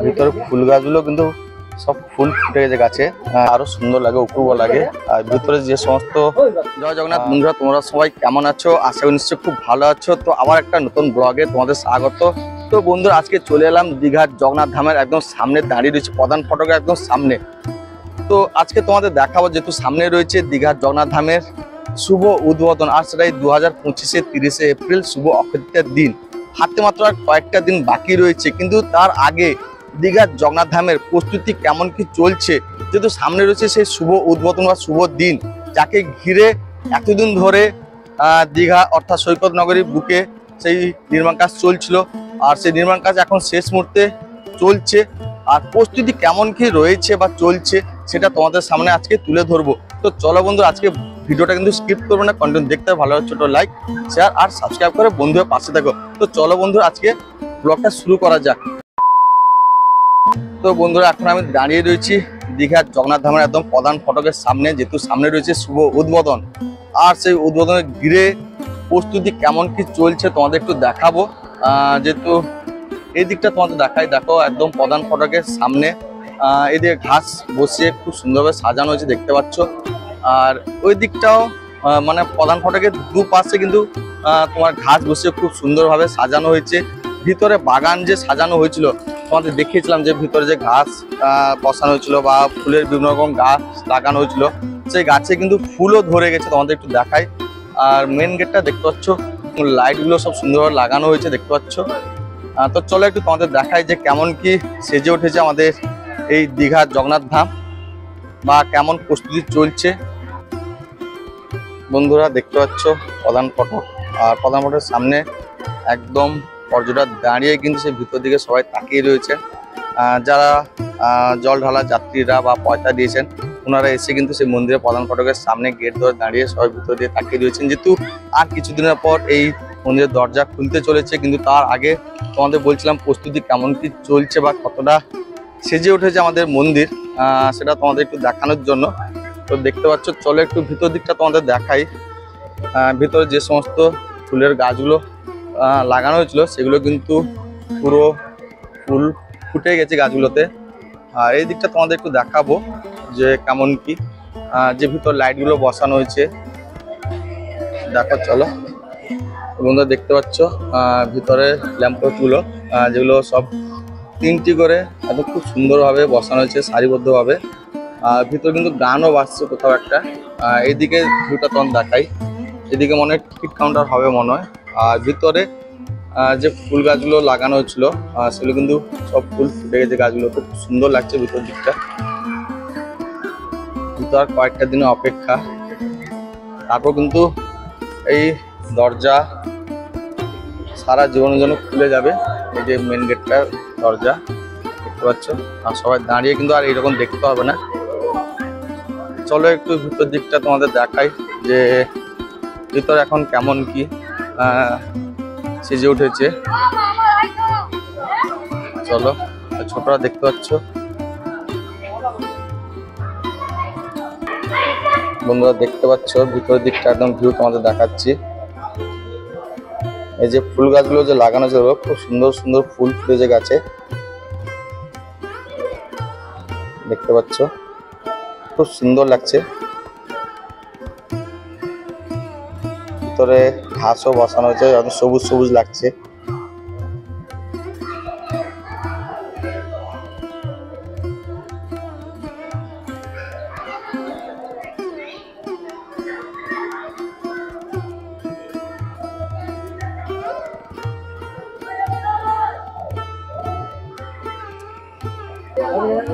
ভিতরে ফুল গাছগুলো কিন্তু সব ফুল ফুটে গেছে গাছে, আরো সুন্দর লাগে, অপূর্ব লাগে। আর ভিতরে যে সমস্ত জয় জগন্নাথ বন্ধুরা, তোমরা সবাই কেমন আছো? আশা করি নিশ্চয়ই খুব ভালো আছো। তো আবার একটা নতুন ব্লগে তোমাদের স্বাগত। তো বন্ধুরা, আজকে চলে এলাম দীঘার জগন্নাথ ধামের একদম সামনে, দাঁড়িয়ে রয়েছে প্রধান ফটকের একদম সামনে। তো আজকে তোমাদের দেখাবো, যেহেতু সামনে রয়েছে দীঘার জগন্নাথ ধামের শুভ উদ্বোধন, আর সেটাই 2025-এর 30শে এপ্রিল শুভ অক্ষয় তৃতীয়ার দিন। হাতে মাত্র আর কয়েকটা দিন বাকি রয়েছে, কিন্তু তার আগে দীঘার জগন্নাথ ধামের প্রস্তুতি কেমন কি চলছে, যেহেতু সামনে রয়েছে সেই শুভ উদ্বোধন বা শুভ দিন, যাকে ঘিরে এতদিন ধরে দীঘা অর্থাৎ সৈকত নগরীর বুকে সেই নির্মাণ কাজ চলছিল, আর সেই নির্মাণ কাজ এখন শেষ মুহূর্তে চলছে। আর প্রস্তুতি কেমন কি রয়েছে বা চলছে সেটা তোমাদের সামনে আজকে তুলে ধরবো। তো চলো বন্ধু, আজকে ভিডিওটা কিন্তু স্কিপ করবে না, কন্টেন্ট দেখতে ভালো হচ্ছে, ছোট লাইক শেয়ার আর সাবস্ক্রাইব করে বন্ধুদের পাশে থাকো। তো চলো বন্ধু, আজকে ব্লগটা শুরু করা যাক। তো বন্ধুরা, এখন আমি দাঁড়িয়ে রয়েছি দীঘার জগন্নাথ ধামের একদম প্রধান ফটকের সামনে, যেহেতু সামনে রয়েছে শুভ উদ্বোধন, আর সেই উদ্বোধনের ঘিরে প্রস্তুতি কেমন কি চলছে তোমাদের একটু দেখাবো। যেহেতু এই দিকটা তোমাদের দেখাই, দেখো একদম প্রধান ফটকের সামনে এদিকে ঘাস বসিয়ে খুব সুন্দরভাবে সাজানো হয়েছে দেখতে পাচ্ছ। আর ওই দিকটাও মানে প্রধান ফটকের দুপাশে কিন্তু তোমার ঘাস বসিয়ে খুব সুন্দরভাবে সাজানো হয়েছে। ভিতরে বাগান যে সাজানো হয়েছিল তোমাদের দেখিয়েছিলাম, যে ভিতরে যে ঘাস বসানো হয়েছিল বা ফুলের বিভিন্ন রকম গাছ লাগানো হয়েছিল, সেই গাছে কিন্তু ফুলও ধরে গেছে, তোমাদের একটু দেখাই। আর মেন গেটটা দেখতে পাচ্ছ, লাইটগুলো সব সুন্দরভাবে লাগানো হয়েছে দেখতে পাচ্ছ। তো চলো একটু তোমাদের দেখাই যে কেমন কি সেজে উঠেছে আমাদের এই দীঘার জগন্নাথ ধাম, বা কেমন প্রস্তুতি চলছে। বন্ধুরা দেখতে পাচ্ছ প্রধান ফটক, আর প্রধান ফটকের সামনে একদম পর্যটক দাঁড়িয়ে কিন্তু সেই ভিতর দিকে সবাই তাকিয়ে রয়েছে। যারা জল ঢালা যাত্রীরা বা পয়সা দিয়েছেন, ওনারা এসে কিন্তু সেই মন্দিরের প্রধান ফটকের সামনে গেট ধরে দাঁড়িয়ে সবাই ভিতর দিয়ে তাকিয়ে রয়েছেন, যেহেতু আর কিছুদিনের পর এই মন্দিরের দরজা খুলতে চলেছে। কিন্তু তার আগে তোমাদের বলছিলাম প্রস্তুতি কেমন কি চলছে বা কতটা সেজে উঠেছে আমাদের মন্দির, সেটা তোমাদের একটু দেখানোর জন্য। তো দেখতে পাচ্ছ, চলো একটু ভিতর দিকটা তোমাদের দেখাই। ভিতরে যে সমস্ত ফুলের গাছগুলো লাগানো হয়েছিল সেগুলো কিন্তু পুরো ফুল ফুটে গেছে গাছগুলোতে। আর এই দিকটা তোমাদের একটু দেখাবো যে কেমন কি, যে ভিতর লাইটগুলো বসানো হয়েছে দেখো। চলো বন্ধুরা, দেখতে পাচ্ছ ভিতরে ল্যাম্পপোস্টগুলো, যেগুলো সব 3টি করে একদম খুব সুন্দরভাবে বসানো হয়েছে সারিবদ্ধভাবে। আর ভিতরে কিন্তু গানও বাজছে কোথাও একটা। এইদিকে দুটা তোমার দেখাই, এদিকে মনে হয় টিকিট কাউন্টার হবে মনে হয়। আর ভিতরে যে ফুল গাছগুলো লাগানো হয়েছিল সেগুলো কিন্তু সব ফুল ফুটে গেছে, গাছগুলো খুব সুন্দর লাগছে ভিতর দিকটা। ভিতর আর কয়েকটা দিনের অপেক্ষা, তারপর কিন্তু এই দরজা সারা জীবনের জন্য খুলে যাবে। এই যে মেন গেটটার দরজা দেখতে পাচ্ছ, আর সবাই দাঁড়িয়ে কিন্তু আর এরকম দেখতে হবে না। চলো একটু ভিতর দিকটা তোমাদের দেখাই যে ভিতর এখন কেমন কি সেজে উঠেছে। চলো, ছোটরা দেখতে পাচ্ছ। বন্ধুরা দেখতে পাচ্ছ ভিতরের দিকটা একদম ভিউ তোমাদের দেখাচ্ছি। এই যে ফুল গাছগুলো যে লাগানো ছিল, খুব সুন্দর সুন্দর ফুল ফুটেছে গাছে দেখতে পাচ্ছ, খুব সুন্দর লাগছে। ভিতরে ঘাসও বসানো হয়েছে, একদম সবুজ সবুজ লাগছে।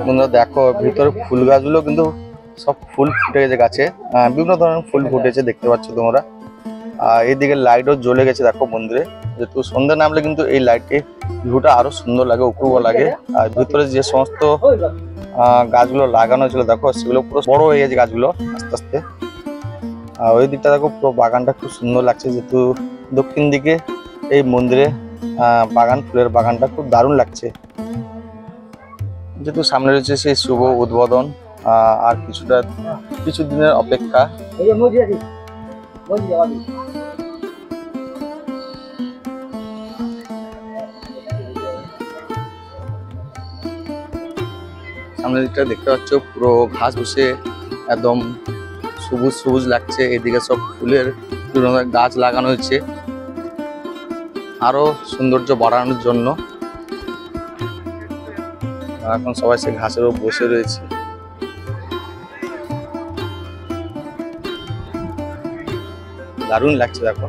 বন্ধুরা দেখো, ভিতরে ফুল গাছগুলো কিন্তু সব ফুল ফুটে গেছে গাছে, বিভিন্ন ধরনের ফুল ফুটেছে দেখতে পাচ্ছ তোমরা। এইদিকে লাইটও জ্বলে গেছে দেখো মন্দিরে, যেহেতু সন্ধ্যা নামলে কিন্তু এই লাইটে ভিউটা আরো সুন্দর লাগে, অপূর্ব লাগে। আর ভিতরে যে সমস্ত গাছগুলো লাগানো হয়েছিল দেখো, সেগুলো পুরো বড় হয়ে গেছে গাছগুলো আস্তে আস্তে। আর ওই দিকটা দেখো, পুরো বাগানটা খুব সুন্দর লাগছে, যেহেতু দক্ষিণ দিকে এই মন্দিরে বাগান, ফুলের বাগানটা খুব দারুণ লাগছে। যেহেতু সামনে রয়েছে সেই শুভ উদ্বোধন, আর কিছু দিনের অপেক্ষা। সামনের দিকটা দেখতে পাচ্ছ পুরো ঘাস বসে একদম সবুজ সবুজ লাগছে। এদিকে সব ফুলের বিভিন্ন ধরনের গাছ লাগানো হয়েছে আরো সৌন্দর্য বাড়ানোর জন্য। এখন সবাই সে ঘাসের উপর বসে রয়েছে। দারুণ লাগছে দেখো।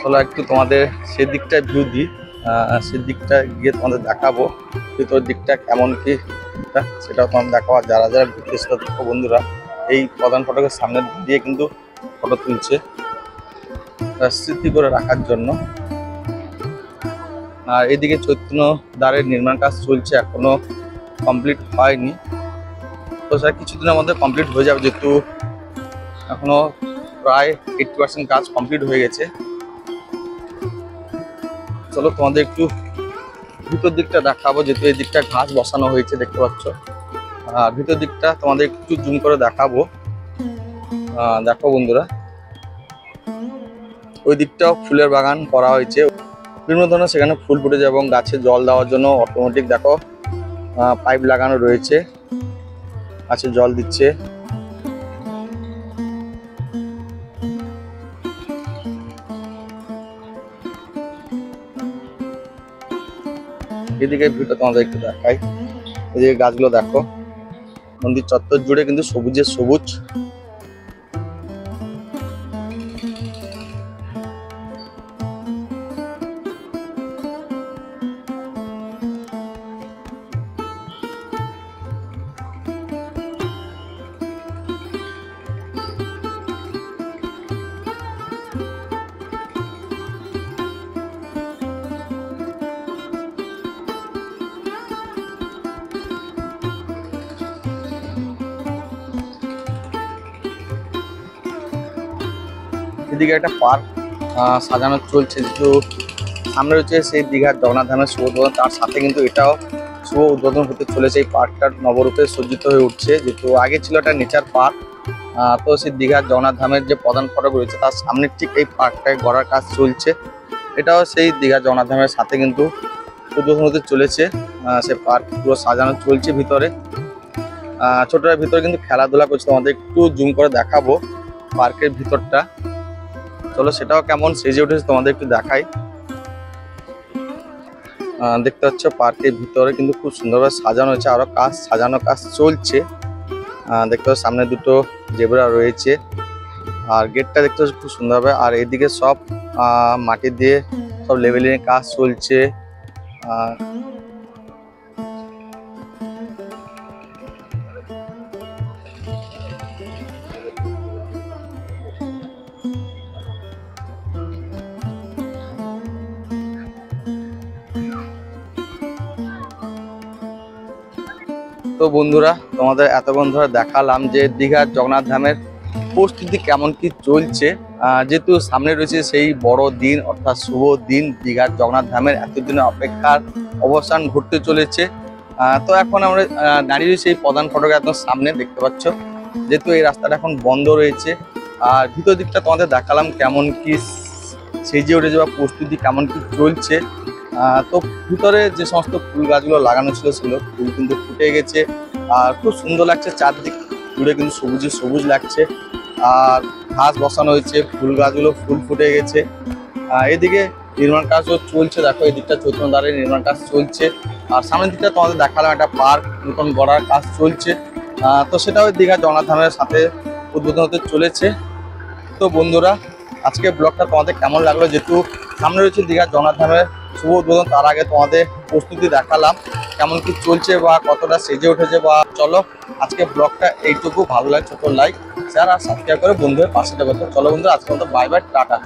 চলো একটু তোমাদের সেদিকটা ভিউ দিই, সেদিকটা গিয়ে তোমাদের দেখাবো ভিতর দিকটা কেমন কি সেটাও তোমাদের দেখাবো। যারা যারা ঘুরতে এসেছিল বন্ধুরা এই প্রধান ফটকের সামনে দিয়ে কিন্তু ফটো তুলছে স্মৃতি করে রাখার জন্য। আর এদিকে চৈতন্য দ্বারের নির্মাণ কাজ চলছে, এখনো কমপ্লিট হয়নি। তো সেটা কিছুদিনের মধ্যে কমপ্লিট হয়ে যাবে, যেহেতু এখনো প্রায় 80% কাজ কমপ্লিট হয়ে গেছে। চলো তোমাদের একটু ভিতর দিকটা দেখাবো, যেহেতু এই দিকটা ঘাস বসানো হয়েছে দেখতে পাচ্ছ। আর ভিতর দিকটা তোমাদের একটু জুম করে দেখাবো। দেখো বন্ধুরা, ওই দিকটাও ফুলের বাগান করা হয়েছে বিভিন্ন ধরনের, সেখানে ফুল ফুটে যায় এবং গাছে জল দেওয়ার জন্য অটোমেটিক দেখো পাইপ লাগানো রয়েছে, গাছে জল দিচ্ছে। এদিকে ভিউটা তোমাদের একটু দেখাই। এদিকে গাছগুলো দেখো, মন্দির চত্বর জুড়ে কিন্তু সবুজের সবুজ। এদিকে একটা পার্ক সাজানো চলছে, যেহেতু সামনে রয়েছে সেই দীঘার জগন্নাথ ধামের শুভ উদ্বোধন, তার সাথে কিন্তু এটাও শুভ উদ্বোধন হতে চলেছে। এই পার্কটার নবরূপে সজ্জিত হয়ে উঠছে, যেহেতু আগে ছিল একটা নেচার পার্ক। তো সেই দীঘার জগন্নাথ ধামের যে প্রধান ফটক রয়েছে তার সামনে ঠিক এই পার্কটায় গড়ার কাজ চলছে। এটাও সেই দীঘার জগন্নাথ ধামের সাথে কিন্তু উদ্বোধন হতে চলেছে। সে পার্ক পুরো সাজানো চলছে ভিতরে। ছোটরা ভিতরে কিন্তু খেলাধুলা করছে, তোমাদের একটু জুম করে দেখাবো পার্কের ভিতরটা। চলো সেটাও কেমন সেজে উঠেছে তোমাদের একটু দেখাই। দেখতে পাচ্ছ পার্কের ভিতরে কিন্তু খুব সুন্দরভাবে সাজানো হয়েছে, আরো সাজানো কাজ চলছে। দেখতে পাচ্ছ সামনে দুটো জেব্রা রয়েছে, আর গেটটা দেখতে পাচ্ছ খুব সুন্দরভাবে। আর এদিকে সব মাটি দিয়ে সব লেভেলিং কাজ চলছে। তো বন্ধুরা, তোমাদের এতক্ষণ ধরে দেখালাম যে দীঘার জগন্নাথ ধামের প্রস্তুতি কেমন কি চলছে। যেহেতু সামনে রয়েছে সেই বড় দিন, অর্থাৎ শুভ দিন, দীঘার জগন্নাথ ধামের এতদিনের অপেক্ষার অবসান ঘটতে চলেছে। তো এখন আমরা দাঁড়িয়ে রয়েছি এই প্রধান ফটকের একদম সামনে, দেখতে পাচ্ছ। যেহেতু এই রাস্তাটা এখন বন্ধ রয়েছে, আর ভিতর দিকটা তোমাদের দেখালাম কেমন কি সেজে উঠেছে বা প্রস্তুতি কেমন কি চলছে। তো ভিতরে যে সমস্ত ফুল গাছগুলো লাগানো ছিল সেগুলো ফুল কিন্তু ফুটে গেছে, আর খুব সুন্দর লাগছে। চারদিক জুড়ে কিন্তু সবুজে সবুজ লাগছে, আর ঘাস বসানো হয়েছে, ফুল গাছগুলো ফুল ফুটে গেছে। এদিকে নির্মাণ কাজও চলছে, দেখো এই দিকটা চৈতন্য দ্বারের নির্মাণ কাজ চলছে। আর সামনের দিকটা তোমাদের দেখালাম একটা পার্ক নতুন গড়ার কাজ চলছে। তো সেটাও দীঘা জগন্নাথ ধামের সাথে উদ্বোধন হতে চলেছে। তো বন্ধুরা, আজকে ব্লগটা তোমাদের কেমন লাগলো, যেহেতু সামনে রয়েছে দীঘা জগন্নাথ ধামের শুভ উদ্বোধন, তার আগে তোমাদের প্রস্তুতি দেখালাম কেমন কি চলছে বা কতটা সেজে উঠেছে। বা চলো আজকে ব্লগটা এইটুকু, ভালো লাগে ছোট লাইক শেয়ার আর সাবস্ক্রাইব করে বন্ধুদের পাশে থাকো। চলো বন্ধুরা, আজকে মতো বাই বাই, টাটা।